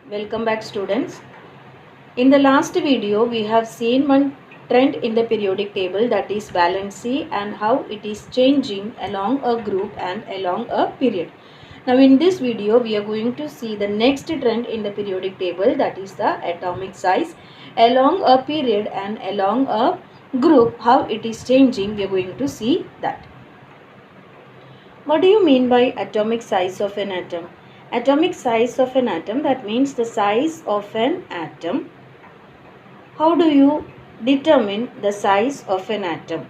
Welcome back, students. In the last video we have seen one trend in the periodic table, that is valency, and how it is changing along a group and along a period. Now in this video we are going to see the next trend in the periodic table, that is the atomic size along a period and along a group. How it is changing, we are going to see that. What do you mean by atomic size of an atom? Atomic size of an atom, that means the size of an atom. How do you determine the size of an atom?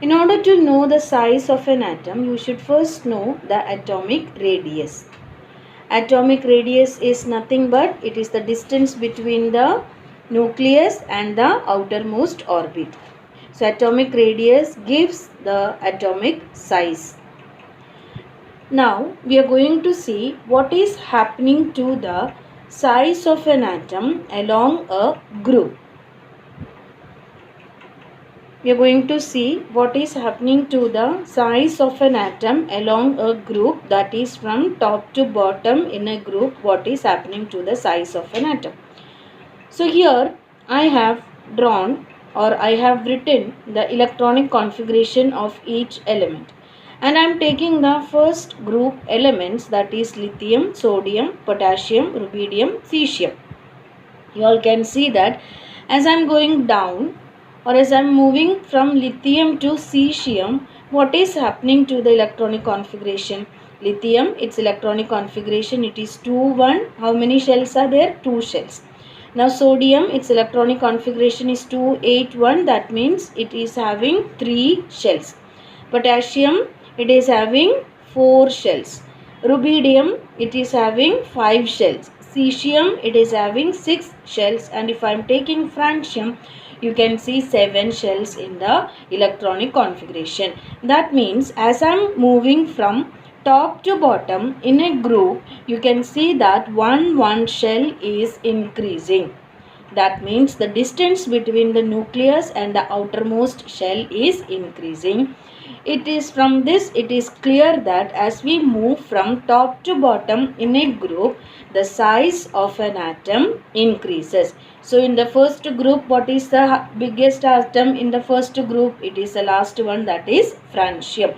In order to know the size of an atom, you should first know the atomic radius. Atomic radius is nothing but it is the distance between the nucleus and the outermost orbit. So atomic radius gives the atomic size. Now we are going to see what is happening to the size of an atom along a group. We are going to see what is happening to the size of an atom along a group, that is from top to bottom in a group, what is happening to the size of an atom. So here I have drawn or I have written the electronic configuration of each element. And I am taking the first group elements, that is lithium, sodium, potassium, rubidium, cesium. You all can see that as I am going down or as I am moving from lithium to cesium, what is happening to the electronic configuration? Lithium, its electronic configuration, it is 2, 1. How many shells are there? 2 shells. Now sodium, its electronic configuration is 2, 8, 1. That means it is having 3 shells. Potassium, it is having 4 shells. Rubidium, it is having 5 shells. Cesium, it is having 6 shells. And if I am taking francium, you can see 7 shells in the electronic configuration. That means as I am moving from top to bottom in a group, you can see that one shell is increasing. That means the distance between the nucleus and the outermost shell is increasing. It is from this it is clear that as we move from top to bottom in a group, the size of an atom increases. So in the first group, what is the biggest atom in the first group? It is the last one, that is francium.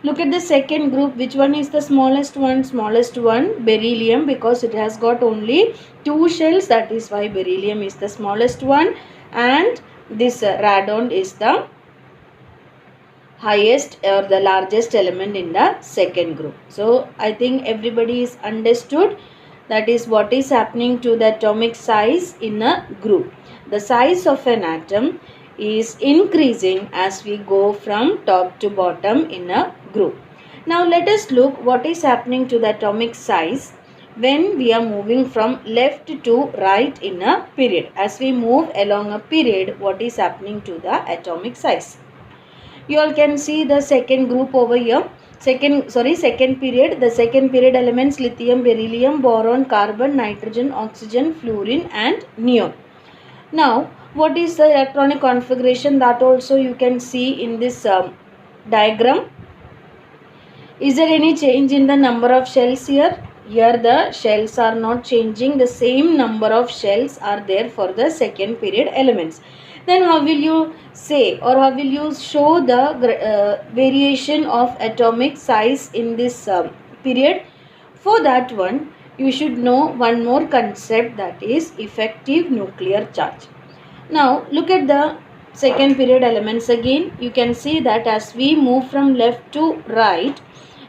Look at the second group. Which one is the smallest one? Smallest one, beryllium, because it has got only 2 shells. That is why beryllium is the smallest one. And this radon is the highest or the largest element in the second group. So I think everybody is understood. That is what is happening to the atomic size in a group. The size of an atom is increasing as we go from top to bottom in a group. Now let us look what is happening to the atomic size when we are moving from left to right in a period. As we move along a period, what is happening to the atomic size? You all can see the second group over here. Second period. The second period elements lithium, beryllium, boron, carbon, nitrogen, oxygen, fluorine and neon. Now what is the electronic configuration? That also you can see in this diagram. Is there any change in the number of shells here? Here the shells are not changing. The same number of shells are there for the second period elements. Then how will you say or how will you show the variation of atomic size in this period? For that one, you should know one more concept, that is effective nuclear charge. Now look at the second period elements again. You can see that as we move from left to right,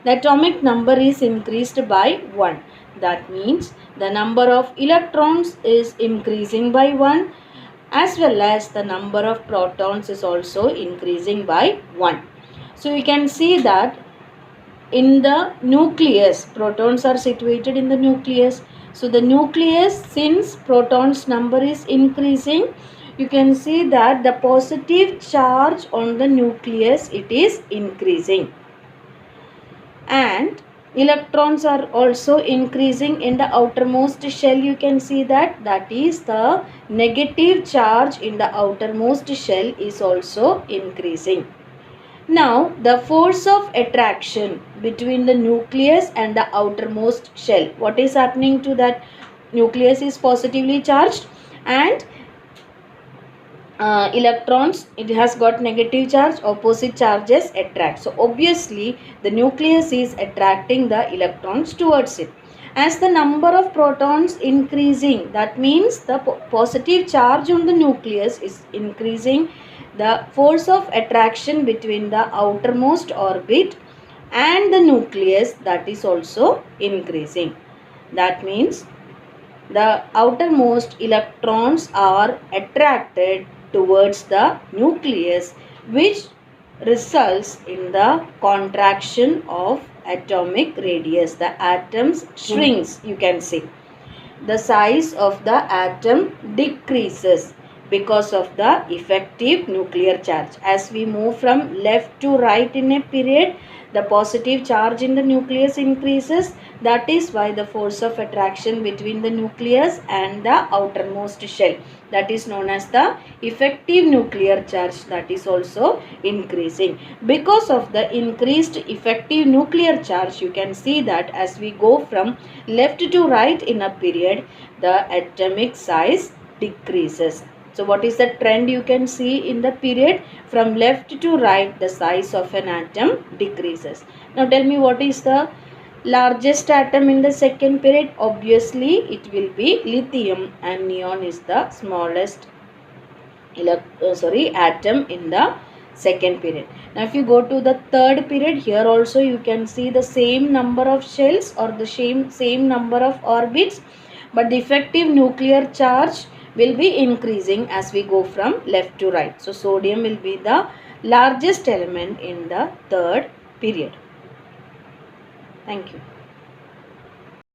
the atomic number is increased by 1. That means the number of electrons is increasing by 1, as well as the number of protons is also increasing by 1. So you can see that in the nucleus, protons are situated in the nucleus. So the nucleus, since protons number is increasing, you can see that the positive charge on the nucleus, it is increasing. And electrons are also increasing in the outermost shell. You can see that is the negative charge in the outermost shell is also increasing. Now the force of attraction between the nucleus and the outermost shell, what is happening to that nucleus is positively charged, and electrons, it has got negative charge, opposite charges attract. So obviously the nucleus is attracting the electrons towards it. As the number of protons increasing, that means the positive charge on the nucleus is increasing, the force of attraction between the outermost orbit and the nucleus, that is also increasing. That means the outermost electrons are attracted towards the nucleus, which results in the contraction of atomic radius. The atoms shrinks, you can say. The size of the atom decreases because of the effective nuclear charge. As we move from left to right in a period, the positive charge in the nucleus increases. That is why the force of attraction between the nucleus and the outermost shell, that is known as the effective nuclear charge, that is also increasing. Because of the increased effective nuclear charge, you can see that as we go from left to right in a period, the atomic size decreases. So what is the trend you can see in the period? From left to right, the size of an atom decreases. Now tell me, what is the largest atom in the second period? Obviously it will be lithium, and neon is the smallest atom in the second period. Now if you go to the third period, here also you can see the same number of shells or the same number of orbits, but the effective nuclear charge will be increasing as we go from left to right. So sodium will be the largest element in the third period. Thank you.